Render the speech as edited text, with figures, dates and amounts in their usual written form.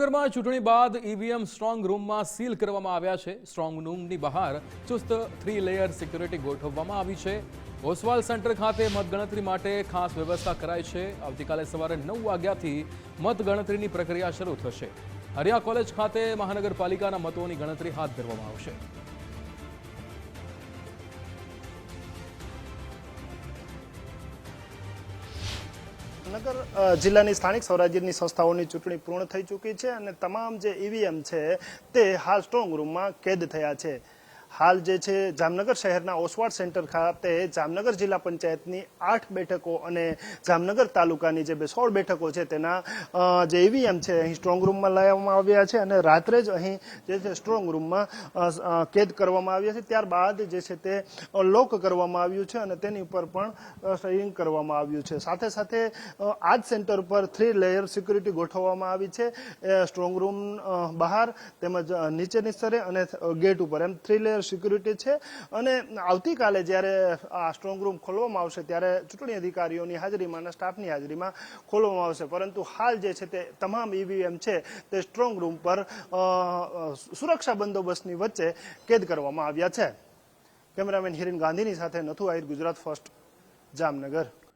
જામનગરમાં ચૂંટણી બાદ ઈવીએમ સ્ટ્રોંગ રૂમમાં સીલ કરવામાં આવ્યા છે। સ્ટ્રોંગ રૂમની બહાર ચુસ્ત 3 લેયર સિક્યુરિટી ગોઠવવામાં આવી છે। ઓસવાલ સેન્ટર ખાતે મતગણતરી માટે ખાસ વ્યવસ્થા કરાઈ છે। આવતીકાલે સવારે 9 વાગ્યાથી મતગણતરીની પ્રક્રિયા શરૂ થશે। હરિયા કોલેજ ખાતે મહાનગરપાલિકાના મતોની ગણતરી હાથ ધરવામાં આવશે। જામનગર જિલ્લાની સ્થાનિક સ્વરાજ્યની સંસ્થાઓની ચૂંટણી પૂર્ણ થઈ ચૂકી છે અને તમામ જે ઈવીએમ છે તે હાલ સ્ટ્રોંગ રૂમમાં કેદ થયા છે। હાલ જે છે જામનગર શહેરના ઓસવાડ સેન્ટર ખાતે જામનગર જિલ્લા પંચાયતની 8 બેઠકો અને જામનગર તાલુકાની જે 16 બેઠકો છે તેના જે ઈવીએમ છે અહીં સ્ટ્રોંગ રૂમમાં લાવવામાં આવ્યા છે અને રાત્રે જ અહીં જે છે સ્ટ્રોંગ રૂમમાં કેદ કરવામાં આવ્યા છે। ત્યારબાદ જે છે તે લોક કરવામાં આવ્યું છે અને તેની ઉપર પણ સીલિંગ કરવામાં આવ્યું છે। સાથે સાથે આ જ સેન્ટર પર 3 લેયર સિક્યુરિટી ગોઠવવામાં આવી છે। સ્ટ્રોંગ રૂમ બહાર તેમજ નીચેની સ્તરે અને ગેટ ઉપર એમ 3 લેયર સિક્યુરિટી છે અને આવતીકાલે જ્યારે આ સ્ટ્રોંગ રૂમ ખોલવામાં આવશે ત્યારે ચૂંટણી અધિકારીઓની હાજરીમાં અને સ્ટાફની હાજરીમાં ખોલવામાં આવશે। પરંતુ હાલ જે છે તે તમામ ઈવીએમ છે તે સ્ટ્રોંગ રૂમ પર સુરક્ષા બંદોબસ્તની વચ્ચે કેદ કરવામાં આવ્યા છે। કેમેરામેન હિરેન ગાંધીની સાથે નથુ આહિર, ગુજરાત ફર્સ્ટ, જામનગર।